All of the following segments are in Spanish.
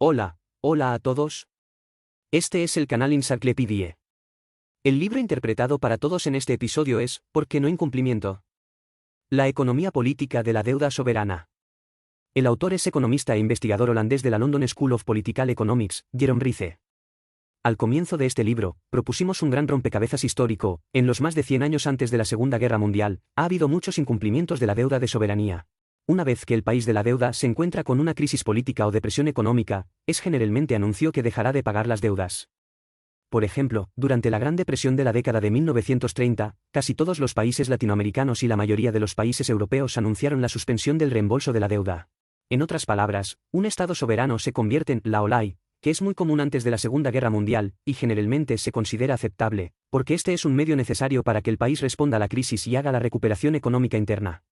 Hola a todos. Este es el canal Encyclopedie. El libro interpretado para todos en este episodio es ¿Por qué no incumplimiento? La economía política de la deuda soberana. El autor es economista e investigador holandés de la London School of Political Economics, Jerome Rice. Al comienzo de este libro, propusimos un gran rompecabezas histórico. En los más de 100 años antes de la Segunda Guerra Mundial, ha habido muchos incumplimientos de la deuda de soberanía. Una vez que el país de la deuda se encuentra con una crisis política o depresión económica, generalmente anunció que dejará de pagar las deudas. Por ejemplo, durante la Gran Depresión de la década de 1930, casi todos los países latinoamericanos y la mayoría de los países europeos anunciaron la suspensión del reembolso de la deuda. En otras palabras, un Estado soberano se convierte en la OLAI, que es muy común antes de la Segunda Guerra Mundial, y generalmente se considera aceptable, porque este es un medio necesario para que el país responda a la crisis y haga la recuperación económica interna.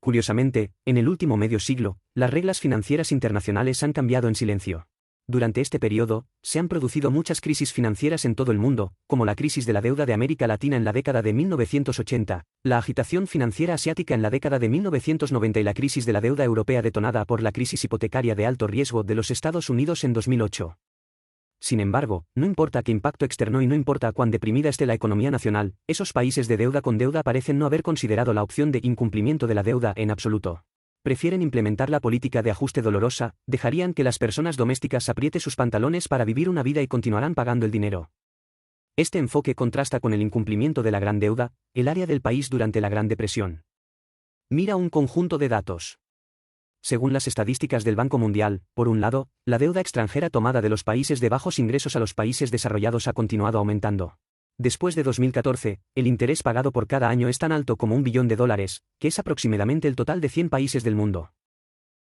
Curiosamente, en el último medio siglo, las reglas financieras internacionales han cambiado en silencio. Durante este periodo, se han producido muchas crisis financieras en todo el mundo, como la crisis de la deuda de América Latina en la década de 1980, la agitación financiera asiática en la década de 1990 y la crisis de la deuda europea detonada por la crisis hipotecaria de alto riesgo de los Estados Unidos en 2008. Sin embargo, no importa qué impacto externo y no importa cuán deprimida esté la economía nacional, esos países de deuda con deuda parecen no haber considerado la opción de incumplimiento de la deuda en absoluto. Prefieren implementar la política de ajuste dolorosa, dejarían que las personas domésticas apriete sus pantalones para vivir una vida y continuarán pagando el dinero. Este enfoque contrasta con el incumplimiento de la gran deuda, el área del país durante la Gran Depresión. Mira un conjunto de datos. Según las estadísticas del Banco Mundial, por un lado, la deuda extranjera tomada de los países de bajos ingresos a los países desarrollados ha continuado aumentando. Después de 2014, el interés pagado por cada año es tan alto como $1 billón, que es aproximadamente el total de 100 países del mundo.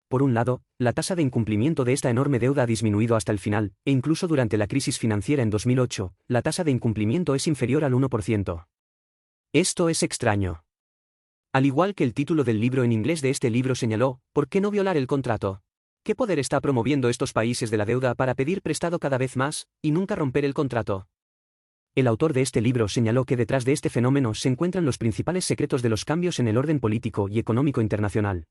Por un lado, la tasa de incumplimiento de esta enorme deuda ha disminuido hasta el final, e incluso durante la crisis financiera en 2008, la tasa de incumplimiento es inferior al 1%. Esto es extraño. Al igual que el título del libro en inglés de este libro señaló, ¿por qué no violar el contrato? ¿Qué poder está promoviendo estos países de la deuda para pedir prestado cada vez más, y nunca romper el contrato? El autor de este libro señaló que detrás de este fenómeno se encuentran los principales secretos de los cambios en el orden político y económico internacional.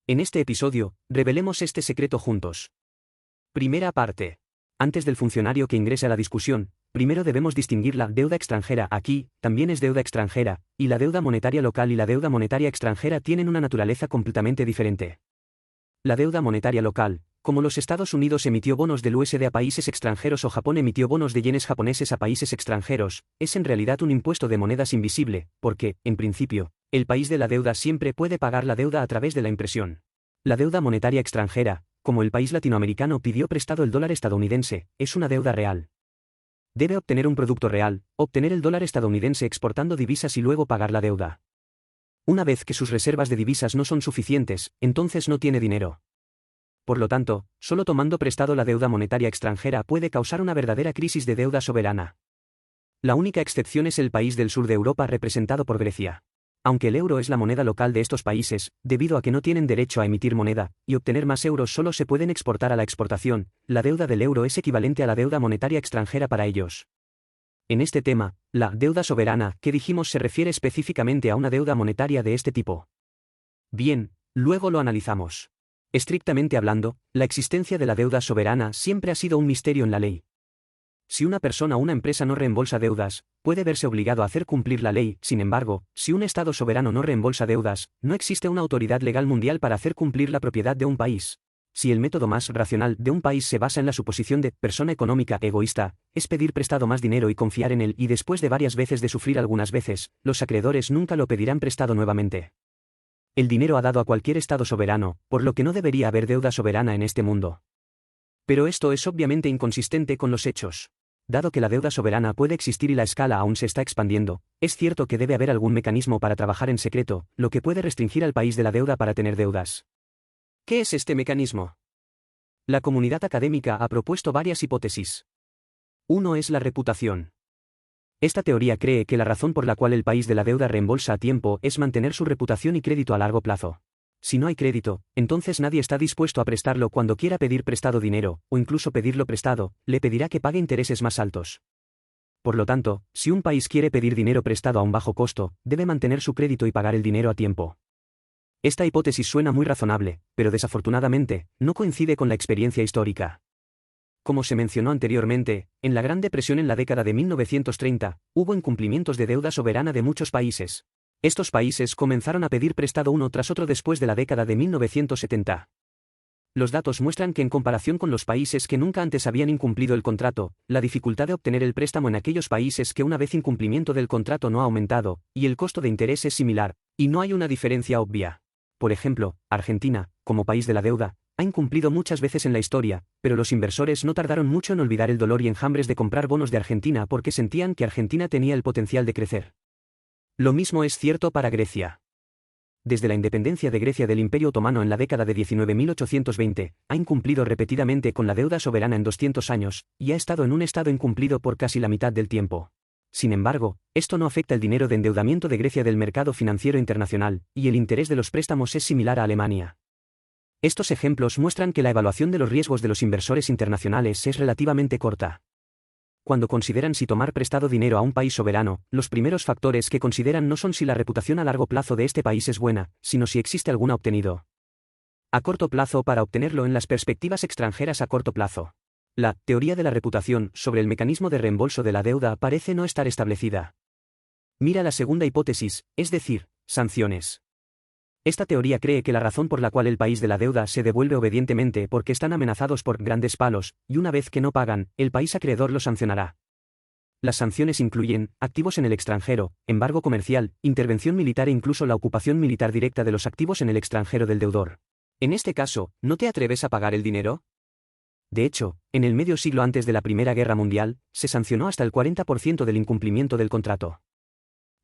En este episodio, revelemos este secreto juntos. Primera parte. Antes del funcionario que ingrese a la discusión, primero debemos distinguir la deuda extranjera. Aquí, también es deuda extranjera, y la deuda monetaria local y la deuda monetaria extranjera tienen una naturaleza completamente diferente. La deuda monetaria local, como los Estados Unidos emitió bonos del USD a países extranjeros o Japón emitió bonos de yenes japoneses a países extranjeros, es en realidad un impuesto de monedas invisible, porque, en principio, el país de la deuda siempre puede pagar la deuda a través de la impresión. La deuda monetaria extranjera, como el país latinoamericano pidió prestado el dólar estadounidense, es una deuda real. Debe obtener un producto real, obtener el dólar estadounidense exportando divisas y luego pagar la deuda. Una vez que sus reservas de divisas no son suficientes, entonces no tiene dinero. Por lo tanto, solo tomando prestado la deuda monetaria extranjera puede causar una verdadera crisis de deuda soberana. La única excepción es el país del sur de Europa representado por Grecia. Aunque el euro es la moneda local de estos países, debido a que no tienen derecho a emitir moneda, y obtener más euros solo se pueden exportar a la exportación, la deuda del euro es equivalente a la deuda monetaria extranjera para ellos. En este tema, la deuda soberana que dijimos se refiere específicamente a una deuda monetaria de este tipo. Bien, luego lo analizamos. Estrictamente hablando, la existencia de la deuda soberana siempre ha sido un misterio en la ley. Si una persona o una empresa no reembolsa deudas, puede verse obligado a hacer cumplir la ley. Sin embargo, si un Estado soberano no reembolsa deudas, no existe una autoridad legal mundial para hacer cumplir la propiedad de un país. Si el método más racional de un país se basa en la suposición de persona económica egoísta, es pedir prestado más dinero y confiar en él, y después de varias veces de sufrir algunas veces, los acreedores nunca lo pedirán prestado nuevamente. El dinero ha dado a cualquier Estado soberano, por lo que no debería haber deuda soberana en este mundo. Pero esto es obviamente inconsistente con los hechos. Dado que la deuda soberana puede existir y la escala aún se está expandiendo, es cierto que debe haber algún mecanismo para trabajar en secreto, lo que puede restringir al país de la deuda para tener deudas. ¿Qué es este mecanismo? La comunidad académica ha propuesto varias hipótesis. Uno es la reputación. Esta teoría cree que la razón por la cual el país de la deuda reembolsa a tiempo es mantener su reputación y crédito a largo plazo. Si no hay crédito, entonces nadie está dispuesto a prestarlo cuando quiera pedir prestado dinero, o incluso pedirlo prestado, le pedirá que pague intereses más altos. Por lo tanto, si un país quiere pedir dinero prestado a un bajo costo, debe mantener su crédito y pagar el dinero a tiempo. Esta hipótesis suena muy razonable, pero desafortunadamente, no coincide con la experiencia histórica. Como se mencionó anteriormente, en la Gran Depresión en la década de 1930, hubo incumplimientos de deuda soberana de muchos países. Estos países comenzaron a pedir prestado uno tras otro después de la década de 1970. Los datos muestran que en comparación con los países que nunca antes habían incumplido el contrato, la dificultad de obtener el préstamo en aquellos países que una vez incumplimiento del contrato no ha aumentado, y el costo de interés es similar, y no hay una diferencia obvia. Por ejemplo, Argentina, como país de la deuda, ha incumplido muchas veces en la historia, pero los inversores no tardaron mucho en olvidar el dolor y enjambres de comprar bonos de Argentina porque sentían que Argentina tenía el potencial de crecer. Lo mismo es cierto para Grecia. Desde la independencia de Grecia del Imperio Otomano en la década de 19.820, ha incumplido repetidamente con la deuda soberana en 200 años, y ha estado en un estado incumplido por casi la mitad del tiempo. Sin embargo, esto no afecta el dinero de endeudamiento de Grecia del mercado financiero internacional, y el interés de los préstamos es similar a Alemania. Estos ejemplos muestran que la evaluación de los riesgos de los inversores internacionales es relativamente corta. Cuando consideran si tomar prestado dinero a un país soberano, los primeros factores que consideran no son si la reputación a largo plazo de este país es buena, sino si existe alguna obtenido a corto plazo para obtenerlo en las perspectivas extranjeras a corto plazo. La teoría de la reputación sobre el mecanismo de reembolso de la deuda parece no estar establecida. Mira la segunda hipótesis, es decir, sanciones. Esta teoría cree que la razón por la cual el país de la deuda se devuelve obedientemente porque están amenazados por grandes palos, y una vez que no pagan, el país acreedor los sancionará. Las sanciones incluyen activos en el extranjero, embargo comercial, intervención militar e incluso la ocupación militar directa de los activos en el extranjero del deudor. En este caso, ¿no te atreves a pagar el dinero? De hecho, en el medio siglo antes de la Primera Guerra Mundial, se sancionó hasta el 40% del incumplimiento del contrato.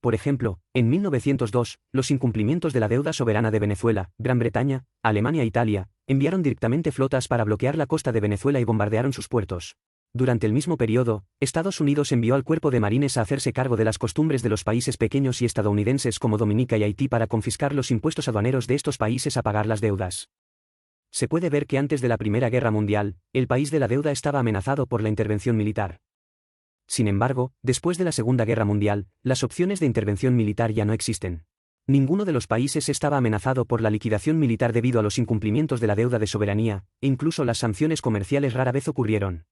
Por ejemplo, en 1902, los incumplimientos de la deuda soberana de Venezuela, Gran Bretaña, Alemania e Italia, enviaron directamente flotas para bloquear la costa de Venezuela y bombardearon sus puertos. Durante el mismo periodo, Estados Unidos envió al cuerpo de marines a hacerse cargo de las costumbres de los países pequeños y estadounidenses como Dominica y Haití para confiscar los impuestos aduaneros de estos países a pagar las deudas. Se puede ver que antes de la Primera Guerra Mundial, el país de la deuda estaba amenazado por la intervención militar. Sin embargo, después de la Segunda Guerra Mundial, las opciones de intervención militar ya no existen. Ninguno de los países estaba amenazado por la liquidación militar debido a los incumplimientos de la deuda de soberanía, e incluso las sanciones comerciales rara vez ocurrieron.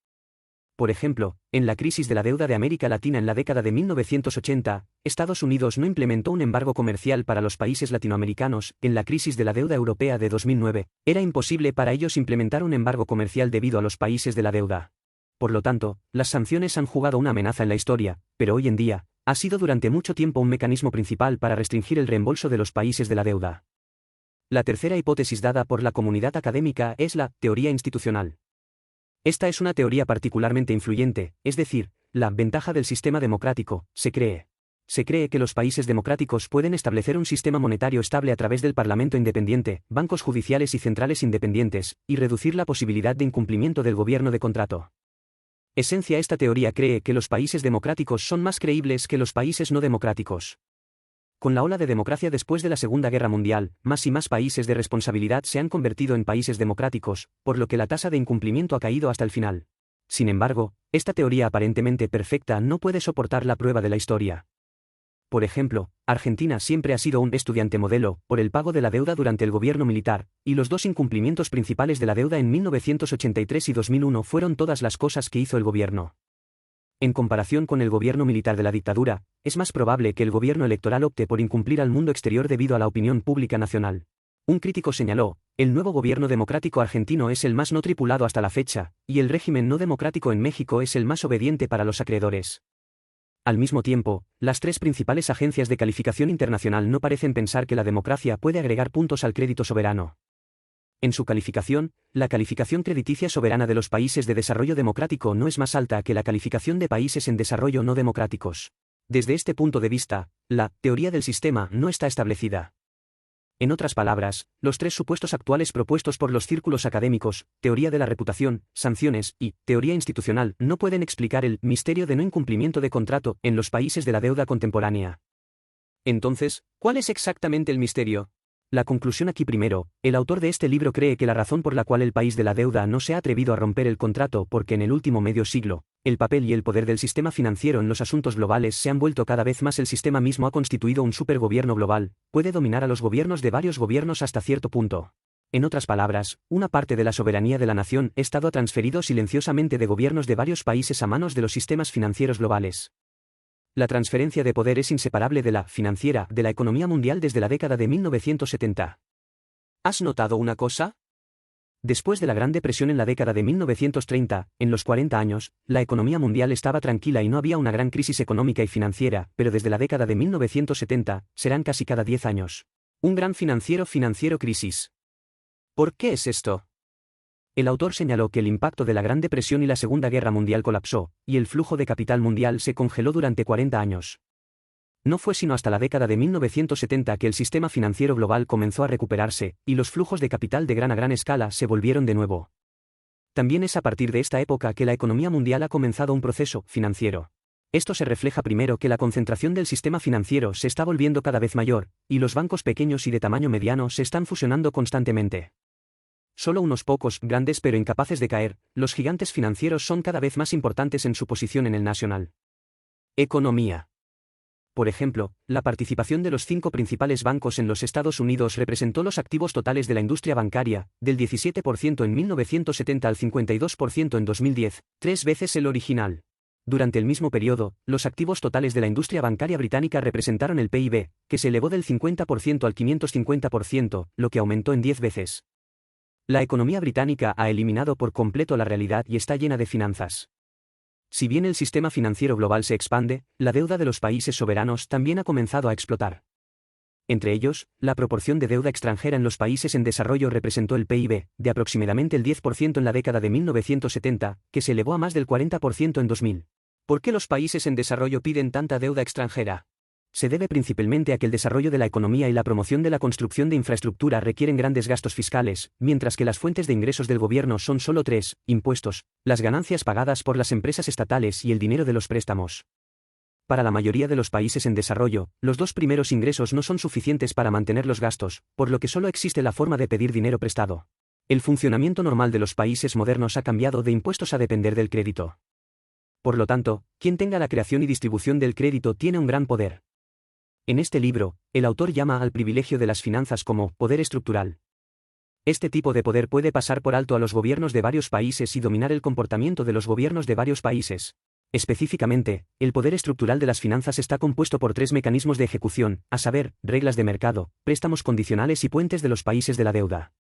Por ejemplo, en la crisis de la deuda de América Latina en la década de 1980, Estados Unidos no implementó un embargo comercial para los países latinoamericanos. En la crisis de la deuda europea de 2009, era imposible para ellos implementar un embargo comercial debido a los países de la deuda. Por lo tanto, las sanciones han jugado una amenaza en la historia, pero hoy en día, ha sido durante mucho tiempo un mecanismo principal para restringir el reembolso de los países de la deuda. La tercera hipótesis dada por la comunidad académica es la teoría institucional. Esta es una teoría particularmente influyente, es decir, la ventaja del sistema democrático. Se cree que los países democráticos pueden establecer un sistema monetario estable a través del Parlamento independiente, bancos judiciales y centrales independientes, y reducir la posibilidad de incumplimiento del gobierno de contrato. Esencia: esta teoría cree que los países democráticos son más creíbles que los países no democráticos. Con la ola de democracia después de la Segunda Guerra Mundial, más y más países de responsabilidad se han convertido en países democráticos, por lo que la tasa de incumplimiento ha caído hasta el final. Sin embargo, esta teoría aparentemente perfecta no puede soportar la prueba de la historia. Por ejemplo, Argentina siempre ha sido un estudiante modelo por el pago de la deuda durante el gobierno militar, y los dos incumplimientos principales de la deuda en 1983 y 2001 fueron todas las cosas que hizo el gobierno. En comparación con el gobierno militar de la dictadura, es más probable que el gobierno electoral opte por incumplir al mundo exterior debido a la opinión pública nacional. Un crítico señaló: el nuevo gobierno democrático argentino es el más no tripulado hasta la fecha, y el régimen no democrático en México es el más obediente para los acreedores. Al mismo tiempo, las tres principales agencias de calificación internacional no parecen pensar que la democracia puede agregar puntos al crédito soberano. En su calificación, la calificación crediticia soberana de los países de desarrollo democrático no es más alta que la calificación de países en desarrollo no democráticos. Desde este punto de vista, la teoría del sistema no está establecida. En otras palabras, los tres supuestos actuales propuestos por los círculos académicos, teoría de la reputación, sanciones y teoría institucional, no pueden explicar el misterio de no incumplimiento de contrato en los países de la deuda contemporánea. Entonces, ¿cuál es exactamente el misterio? La conclusión aquí primero: el autor de este libro cree que la razón por la cual el país de la deuda no se ha atrevido a romper el contrato porque en el último medio siglo, El papel y el poder del sistema financiero en los asuntos globales se han vuelto cada vez más. El sistema mismo ha constituido un supergobierno global, puede dominar a los gobiernos de varios gobiernos hasta cierto punto. En otras palabras, una parte de la soberanía de la nación-estado ha transferido silenciosamente de gobiernos de varios países a manos de los sistemas financieros globales. La transferencia de poder es inseparable de la financiera de la economía mundial desde la década de 1970. ¿Has notado una cosa? Después de la Gran Depresión en la década de 1930, en los 40 años, la economía mundial estaba tranquila y no había una gran crisis económica y financiera, pero desde la década de 1970, serán casi cada 10 años. Un gran financiero crisis. ¿Por qué es esto? El autor señaló que el impacto de la Gran Depresión y la Segunda Guerra Mundial colapsó, y el flujo de capital mundial se congeló durante 40 años. No fue sino hasta la década de 1970 que el sistema financiero global comenzó a recuperarse, y los flujos de capital de gran a gran escala se volvieron de nuevo. También es a partir de esta época que la economía mundial ha comenzado un proceso financiero. Esto se refleja primero que la concentración del sistema financiero se está volviendo cada vez mayor, y los bancos pequeños y de tamaño mediano se están fusionando constantemente. Solo unos pocos, grandes pero incapaces de caer, los gigantes financieros son cada vez más importantes en su posición en el nacional. Economía. Por ejemplo, la participación de los 5 principales bancos en los Estados Unidos representó los activos totales de la industria bancaria, del 17% en 1970 al 52% en 2010, 3 veces el original. Durante el mismo periodo, los activos totales de la industria bancaria británica representaron el PIB, que se elevó del 50% al 550%, lo que aumentó en 10 veces. La economía británica ha eliminado por completo la realidad y está llena de finanzas. Si bien el sistema financiero global se expande, la deuda de los países soberanos también ha comenzado a explotar. Entre ellos, la proporción de deuda extranjera en los países en desarrollo representó el PIB, de aproximadamente el 10% en la década de 1970, que se elevó a más del 40% en 2000. ¿Por qué los países en desarrollo piden tanta deuda extranjera? Se debe principalmente a que el desarrollo de la economía y la promoción de la construcción de infraestructura requieren grandes gastos fiscales, mientras que las fuentes de ingresos del gobierno son solo 3, impuestos, las ganancias pagadas por las empresas estatales y el dinero de los préstamos. Para la mayoría de los países en desarrollo, los 2 primeros ingresos no son suficientes para mantener los gastos, por lo que solo existe la forma de pedir dinero prestado. El funcionamiento normal de los países modernos ha cambiado de impuestos a depender del crédito. Por lo tanto, quien tenga la creación y distribución del crédito tiene un gran poder. En este libro, el autor llama al privilegio de las finanzas como poder estructural. Este tipo de poder puede pasar por alto a los gobiernos de varios países y dominar el comportamiento de los gobiernos de varios países. Específicamente, el poder estructural de las finanzas está compuesto por 3 mecanismos de ejecución, a saber, reglas de mercado, préstamos condicionales y puentes de los países de la deuda.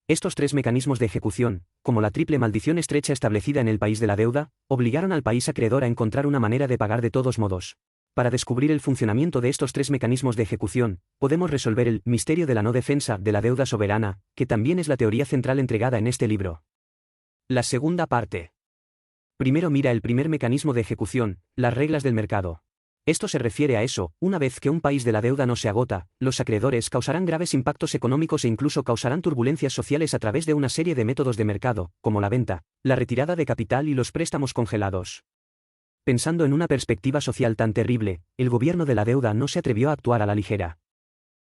Estos 3 mecanismos de ejecución, como la triple maldición estrecha establecida en el país de la deuda, obligaron al país acreedor a encontrar una manera de pagar de todos modos. Para descubrir el funcionamiento de estos 3 mecanismos de ejecución, podemos resolver el misterio de la no defensa de la deuda soberana, que también es la teoría central entregada en este libro. La segunda parte. Primero mira el primer mecanismo de ejecución, las reglas del mercado. Esto se refiere a eso, una vez que un país de la deuda no se agota, los acreedores causarán graves impactos económicos e incluso causarán turbulencias sociales a través de una serie de métodos de mercado, como la venta, la retirada de capital y los préstamos congelados. Pensando en una perspectiva social tan terrible, el gobierno de la deuda no se atrevió a actuar a la ligera.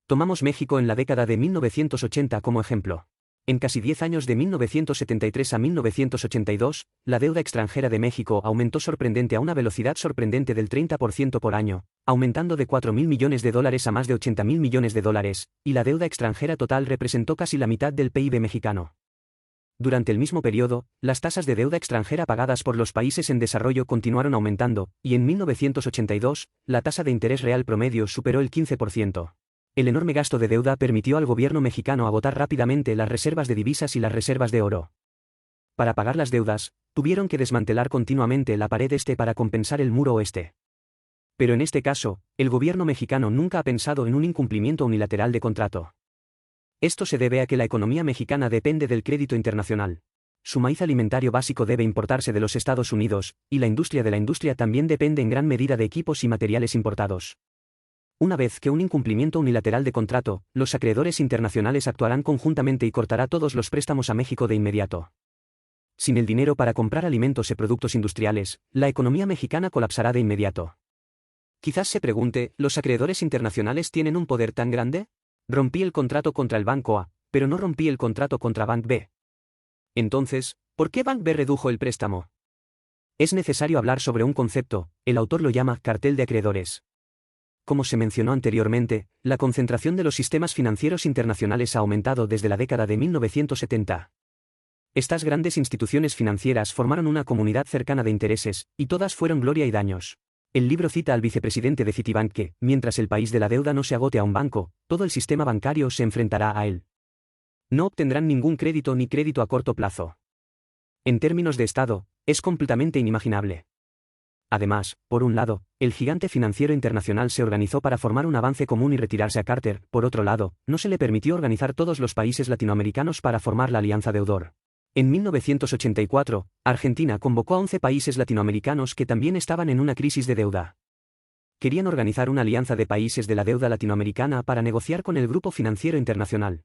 Tomamos México en la década de 1980 como ejemplo. En casi 10 años de 1973 a 1982, la deuda extranjera de México aumentó a una velocidad sorprendente del 30% por año, aumentando de $4.000 millones a más de $80.000 millones, y la deuda extranjera total representó casi la mitad del PIB mexicano. Durante el mismo periodo, las tasas de deuda extranjera pagadas por los países en desarrollo continuaron aumentando, y en 1982, la tasa de interés real promedio superó el 15%. El enorme gasto de deuda permitió al gobierno mexicano agotar rápidamente las reservas de divisas y las reservas de oro. Para pagar las deudas, tuvieron que desmantelar continuamente la pared este para compensar el muro oeste. Pero en este caso, el gobierno mexicano nunca ha pensado en un incumplimiento unilateral de contrato. Esto se debe a que la economía mexicana depende del crédito internacional. Su maíz alimentario básico debe importarse de los Estados Unidos, y la industria de la industria también depende en gran medida de equipos y materiales importados. Una vez que un incumplimiento unilateral de contrato, los acreedores internacionales actuarán conjuntamente y cortará todos los préstamos a México de inmediato. Sin el dinero para comprar alimentos y productos industriales, la economía mexicana colapsará de inmediato. Quizás se pregunte, ¿los acreedores internacionales tienen un poder tan grande? Rompí el contrato contra el Banco A, pero no rompí el contrato contra Bank B. Entonces, ¿por qué Bank B redujo el préstamo? Es necesario hablar sobre un concepto, el autor lo llama cartel de acreedores. Como se mencionó anteriormente, la concentración de los sistemas financieros internacionales ha aumentado desde la década de 1970. Estas grandes instituciones financieras formaron una comunidad cercana de intereses, y todas fueron gloria y daños. El libro cita al vicepresidente de Citibank que, mientras el país de la deuda no se agote a un banco, todo el sistema bancario se enfrentará a él. No obtendrán ningún crédito ni crédito a corto plazo. En términos de Estado, es completamente inimaginable. Además, por un lado, el gigante financiero internacional se organizó para formar un avance común y retirarse a Carter, por otro lado, no se le permitió organizar todos los países latinoamericanos para formar la Alianza Deudor. En 1984, Argentina convocó a 11 países latinoamericanos que también estaban en una crisis de deuda. Querían organizar una alianza de países de la deuda latinoamericana para negociar con el Grupo Financiero Internacional.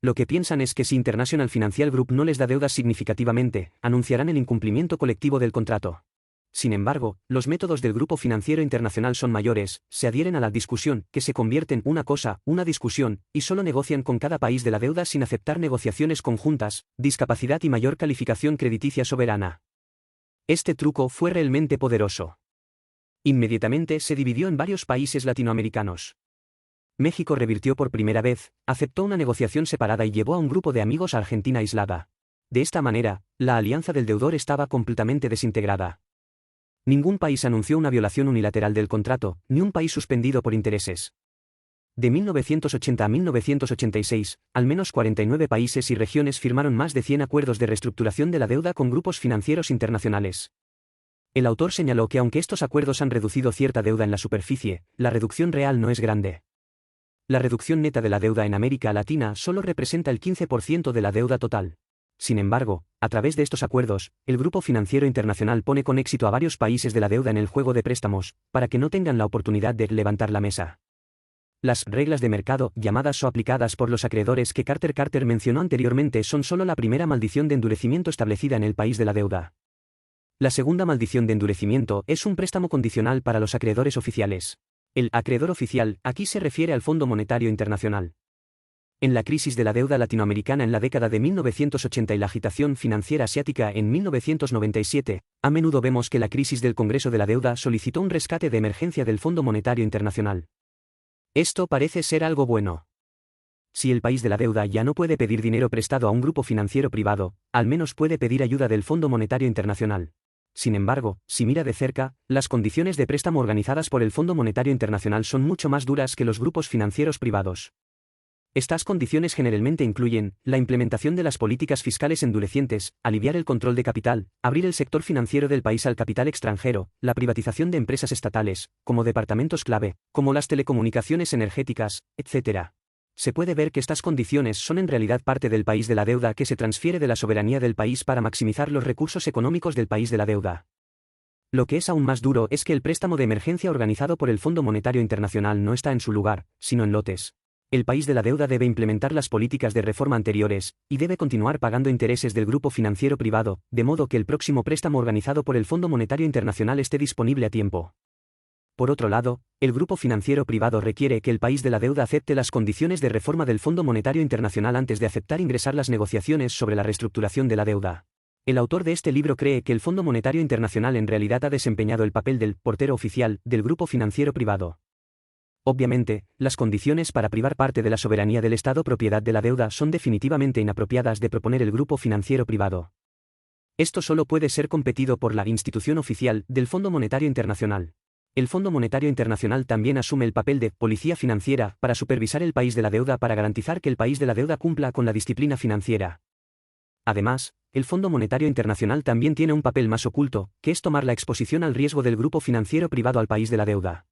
Lo que piensan es que si International Financial Group no les da deudas significativamente, anunciarán el incumplimiento colectivo del contrato. Sin embargo, los métodos del Grupo Financiero Internacional son mayores, se adhieren a la discusión, que se convierte en una discusión, y solo negocian con cada país de la deuda sin aceptar negociaciones conjuntas, discapacidad y mayor calificación crediticia soberana. Este truco fue realmente poderoso. Inmediatamente se dividió en varios países latinoamericanos. México revirtió por primera vez, aceptó una negociación separada y llevó a un grupo de amigos a Argentina aislada. De esta manera, la alianza del deudor estaba completamente desintegrada. Ningún país anunció una violación unilateral del contrato, ni un país suspendido por intereses. De 1980 a 1986, al menos 49 países y regiones firmaron más de 100 acuerdos de reestructuración de la deuda con grupos financieros internacionales. El autor señaló que aunque estos acuerdos han reducido cierta deuda en la superficie, la reducción real no es grande. La reducción neta de la deuda en América Latina solo representa el 15% de la deuda total. Sin embargo, a través de estos acuerdos, el Grupo Financiero Internacional pone con éxito a varios países de la deuda en el juego de préstamos, para que no tengan la oportunidad de levantar la mesa. Las reglas de mercado, llamadas o aplicadas por los acreedores que Carter mencionó anteriormente, son solo la primera maldición de endurecimiento establecida en el país de la deuda. La segunda maldición de endurecimiento es un préstamo condicional para los acreedores oficiales. El acreedor oficial aquí se refiere al Fondo Monetario Internacional. En la crisis de la deuda latinoamericana en la década de 1980 y la agitación financiera asiática en 1997, a menudo vemos que la crisis del Congreso de la Deuda solicitó un rescate de emergencia del Fondo Monetario Internacional. Esto parece ser algo bueno. Si el país de la deuda ya no puede pedir dinero prestado a un grupo financiero privado, al menos puede pedir ayuda del Fondo Monetario Internacional. Sin embargo, si mira de cerca, las condiciones de préstamo organizadas por el Fondo Monetario Internacional son mucho más duras que los grupos financieros privados. Estas condiciones generalmente incluyen la implementación de las políticas fiscales endurecientes, aliviar el control de capital, abrir el sector financiero del país al capital extranjero, la privatización de empresas estatales, como departamentos clave, como las telecomunicaciones energéticas, etc. Se puede ver que estas condiciones son en realidad parte del país de la deuda que se transfiere de la soberanía del país para maximizar los recursos económicos del país de la deuda. Lo que es aún más duro es que el préstamo de emergencia organizado por el Fondo Monetario Internacional no está en su lugar, sino en lotes. El país de la deuda debe implementar las políticas de reforma anteriores, y debe continuar pagando intereses del grupo financiero privado, de modo que el próximo préstamo organizado por el Fondo Monetario Internacional esté disponible a tiempo. Por otro lado, el grupo financiero privado requiere que el país de la deuda acepte las condiciones de reforma del Fondo Monetario Internacional antes de aceptar ingresar las negociaciones sobre la reestructuración de la deuda. El autor de este libro cree que el Fondo Monetario Internacional en realidad ha desempeñado el papel del portero oficial del grupo financiero privado. Obviamente, las condiciones para privar parte de la soberanía del Estado propiedad de la deuda son definitivamente inapropiadas de proponer el grupo financiero privado. Esto solo puede ser competido por la institución oficial del Fondo Monetario Internacional. El Fondo Monetario Internacional también asume el papel de policía financiera para supervisar el país de la deuda para garantizar que el país de la deuda cumpla con la disciplina financiera. Además, el Fondo Monetario Internacional también tiene un papel más oculto, que es tomar la exposición al riesgo del grupo financiero privado al país de la deuda.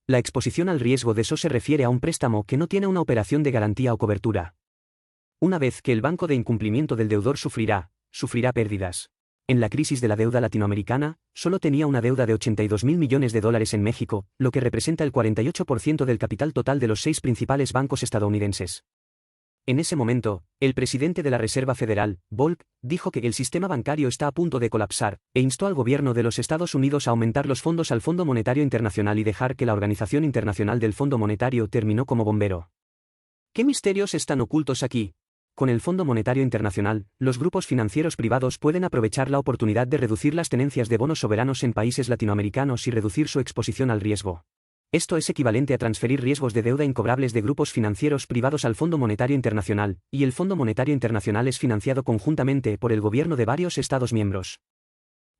La exposición al riesgo de eso se refiere a un préstamo que no tiene una operación de garantía o cobertura. Una vez que el banco de incumplimiento del deudor sufrirá pérdidas. En la crisis de la deuda latinoamericana, solo tenía una deuda de $82.000 millones en México, lo que representa el 48% del capital total de los 6 principales bancos estadounidenses. En ese momento, el presidente de la Reserva Federal, Volcker, dijo que el sistema bancario está a punto de colapsar, e instó al gobierno de los Estados Unidos a aumentar los fondos al Fondo Monetario Internacional y dejar que la Organización Internacional del Fondo Monetario terminó como bombero. ¿Qué misterios están ocultos aquí? Con el Fondo Monetario Internacional, los grupos financieros privados pueden aprovechar la oportunidad de reducir las tenencias de bonos soberanos en países latinoamericanos y reducir su exposición al riesgo. Esto es equivalente a transferir riesgos de deuda incobrables de grupos financieros privados al Fondo Monetario Internacional, y el Fondo Monetario Internacional es financiado conjuntamente por el gobierno de varios Estados miembros.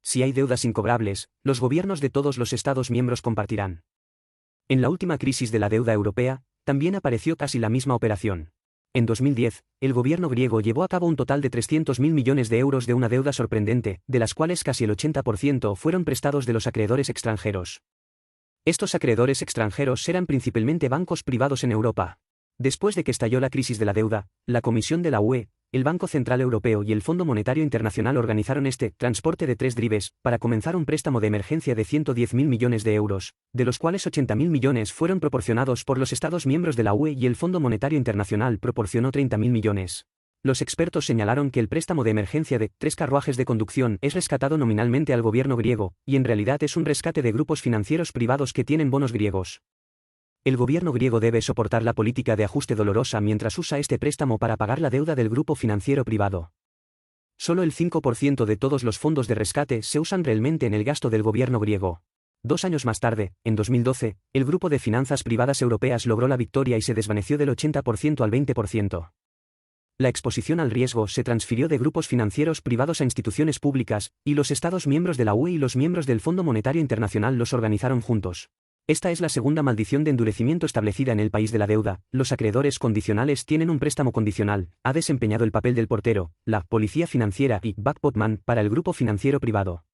Si hay deudas incobrables, los gobiernos de todos los Estados miembros compartirán. En la última crisis de la deuda europea, también apareció casi la misma operación. En 2010, el gobierno griego llevó a cabo un total de 300.000 millones de euros de una deuda sorprendente, de las cuales casi el 80% fueron prestados de los acreedores extranjeros. Estos acreedores extranjeros eran principalmente bancos privados en Europa. Después de que estalló la crisis de la deuda, la Comisión de la UE, el Banco Central Europeo y el Fondo Monetario Internacional organizaron este transporte de tres drives para comenzar un préstamo de emergencia de 110.000 millones de euros, de los cuales 80.000 millones fueron proporcionados por los Estados miembros de la UE y el Fondo Monetario Internacional proporcionó 30.000 millones. Los expertos señalaron que el préstamo de emergencia de tres carruajes de conducción es rescatado nominalmente al gobierno griego, y en realidad es un rescate de grupos financieros privados que tienen bonos griegos. El gobierno griego debe soportar la política de ajuste dolorosa mientras usa este préstamo para pagar la deuda del grupo financiero privado. Solo el 5% de todos los fondos de rescate se usan realmente en el gasto del gobierno griego. 2 años más tarde, en 2012, el grupo de finanzas privadas europeas logró la victoria y se desvaneció del 80% al 20%. La exposición al riesgo se transfirió de grupos financieros privados a instituciones públicas, y los Estados miembros de la UE y los miembros del Fondo Monetario Internacional los organizaron juntos. Esta es la segunda maldición de endurecimiento establecida en el país de la deuda. Los acreedores condicionales tienen un préstamo condicional, ha desempeñado el papel del portero, la policía financiera y backpotman para el grupo financiero privado.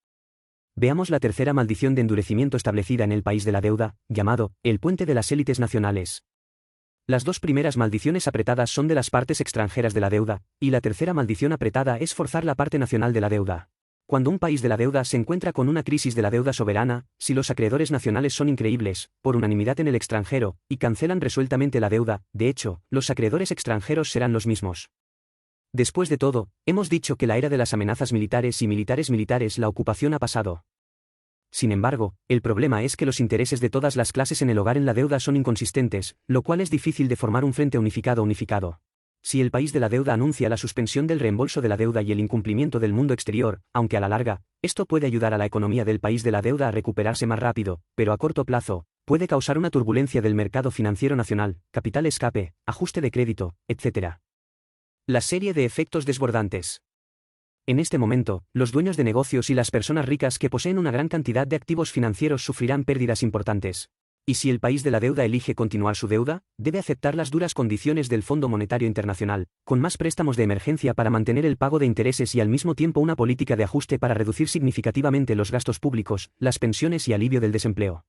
Veamos la tercera maldición de endurecimiento establecida en el país de la deuda, llamado el puente de las élites nacionales. Las dos primeras maldiciones apretadas son de las partes extranjeras de la deuda, y la tercera maldición apretada es forzar la parte nacional de la deuda. Cuando un país de la deuda se encuentra con una crisis de la deuda soberana, si los acreedores nacionales son increíbles, por unanimidad en el extranjero, y cancelan resueltamente la deuda, de hecho, los acreedores extranjeros serán los mismos. Después de todo, hemos dicho que la era de las amenazas militares y militares la ocupación ha pasado. Sin embargo, el problema es que los intereses de todas las clases en el hogar en la deuda son inconsistentes, lo cual es difícil de formar un frente unificado. Si el país de la deuda anuncia la suspensión del reembolso de la deuda y el incumplimiento del mundo exterior, aunque a la larga, esto puede ayudar a la economía del país de la deuda a recuperarse más rápido, pero a corto plazo, puede causar una turbulencia del mercado financiero nacional, capital escape, ajuste de crédito, etc. La serie de efectos desbordantes. En este momento, los dueños de negocios y las personas ricas que poseen una gran cantidad de activos financieros sufrirán pérdidas importantes. Y si el país de la deuda elige continuar su deuda, debe aceptar las duras condiciones del Fondo Monetario Internacional, con más préstamos de emergencia para mantener el pago de intereses y al mismo tiempo una política de ajuste para reducir significativamente los gastos públicos, las pensiones y alivio del desempleo.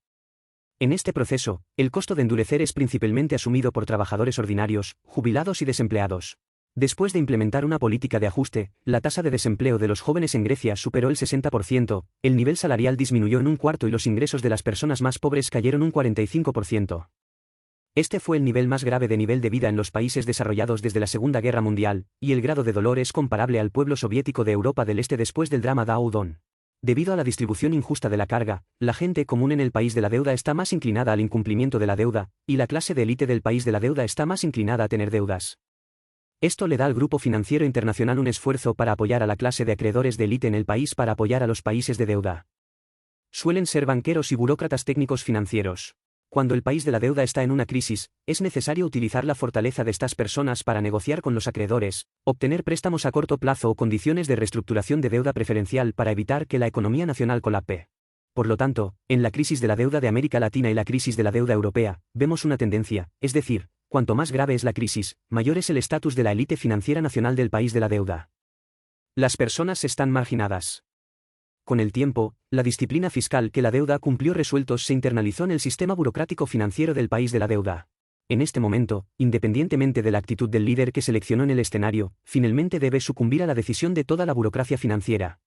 En este proceso, el costo de endurecer es principalmente asumido por trabajadores ordinarios, jubilados y desempleados. Después de implementar una política de ajuste, la tasa de desempleo de los jóvenes en Grecia superó el 60%, el nivel salarial disminuyó en un cuarto y los ingresos de las personas más pobres cayeron un 45%. Este fue el nivel más grave de nivel de vida en los países desarrollados desde la Segunda Guerra Mundial, y el grado de dolor es comparable al pueblo soviético de Europa del Este después del drama Dow-Don. Debido a la distribución injusta de la carga, la gente común en el país de la deuda está más inclinada al incumplimiento de la deuda, y la clase de élite del país de la deuda está más inclinada a tener deudas. Esto le da al Grupo Financiero Internacional un esfuerzo para apoyar a la clase de acreedores de élite en el país para apoyar a los países de deuda. Suelen ser banqueros y burócratas técnicos financieros. Cuando el país de la deuda está en una crisis, es necesario utilizar la fortaleza de estas personas para negociar con los acreedores, obtener préstamos a corto plazo o condiciones de reestructuración de deuda preferencial para evitar que la economía nacional colapse. Por lo tanto, en la crisis de la deuda de América Latina y la crisis de la deuda europea, vemos una tendencia, es decir, cuanto más grave es la crisis, mayor es el estatus de la élite financiera nacional del país de la deuda. Las personas están marginadas. Con el tiempo, la disciplina fiscal que la deuda cumplió resueltos se internalizó en el sistema burocrático financiero del país de la deuda. En este momento, independientemente de la actitud del líder que seleccionó en el escenario, finalmente debe sucumbir a la decisión de toda la burocracia financiera.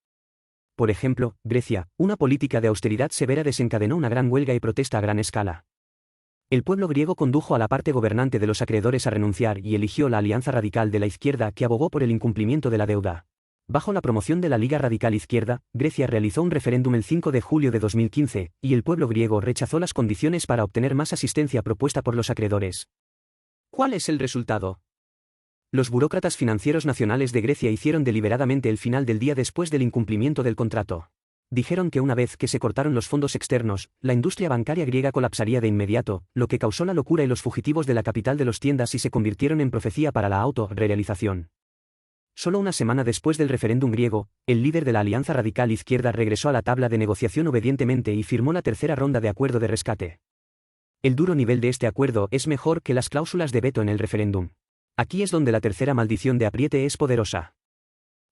Por ejemplo, Grecia, una política de austeridad severa desencadenó una gran huelga y protesta a gran escala. El pueblo griego condujo a la parte gobernante de los acreedores a renunciar y eligió la Alianza Radical de la Izquierda que abogó por el incumplimiento de la deuda. Bajo la promoción de la Liga Radical Izquierda, Grecia realizó un referéndum el 5 de julio de 2015, y el pueblo griego rechazó las condiciones para obtener más asistencia propuesta por los acreedores. ¿Cuál es el resultado? Los burócratas financieros nacionales de Grecia hicieron deliberadamente el final del día después del incumplimiento del contrato. Dijeron que una vez que se cortaron los fondos externos, la industria bancaria griega colapsaría de inmediato, lo que causó la locura y los fugitivos de la capital de los tiendas y se convirtieron en profecía para la autorrealización. Solo una semana después del referéndum griego, el líder de la Alianza Radical Izquierda regresó a la tabla de negociación obedientemente y firmó la tercera ronda de acuerdo de rescate. El duro nivel de este acuerdo es mejor que las cláusulas de veto en el referéndum. Aquí es donde la tercera maldición de apriete es poderosa.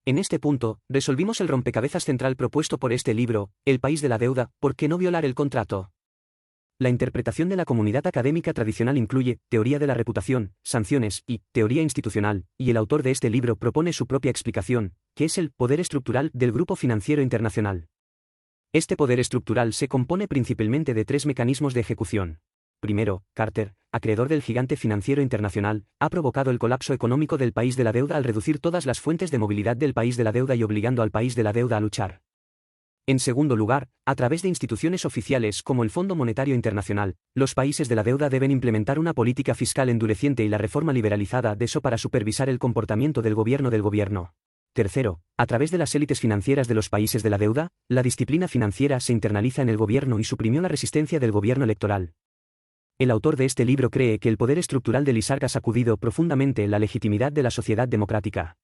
En este punto, resolvimos el rompecabezas central propuesto por este libro, El país de la deuda, ¿por qué no violar el contrato? La interpretación de la comunidad académica tradicional incluye teoría de la reputación, sanciones y teoría institucional, y el autor de este libro propone su propia explicación, que es el poder estructural del Grupo Financiero Internacional. Este poder estructural se compone principalmente de tres mecanismos de ejecución. Primero, Carter, acreedor del gigante financiero internacional, ha provocado el colapso económico del país de la deuda al reducir todas las fuentes de movilidad del país de la deuda y obligando al país de la deuda a luchar. En segundo lugar, a través de instituciones oficiales como el Fondo Monetario Internacional, los países de la deuda deben implementar una política fiscal endureciente y la reforma liberalizada de eso para supervisar el comportamiento del gobierno. Tercero, a través de las élites financieras de los países de la deuda, la disciplina financiera se internaliza en el gobierno y suprimió la resistencia del gobierno electoral. El autor de este libro cree que el poder estructural del ISARC ha sacudido profundamente la legitimidad de la sociedad democrática.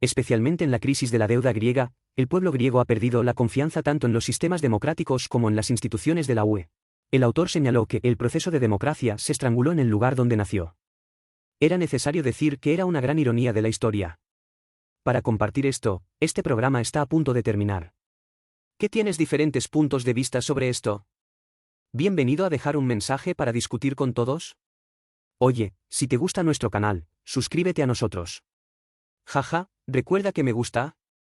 Especialmente en la crisis de la deuda griega, el pueblo griego ha perdido la confianza tanto en los sistemas democráticos como en las instituciones de la UE. El autor señaló que el proceso de democracia se estranguló en el lugar donde nació. Era necesario decir que era una gran ironía de la historia. Para compartir esto, este programa está a punto de terminar. ¿Qué tienes diferentes puntos de vista sobre esto? Bienvenido a dejar un mensaje para discutir con todos. Oye, si te gusta nuestro canal, suscríbete a nosotros. Jaja, recuerda que me gusta.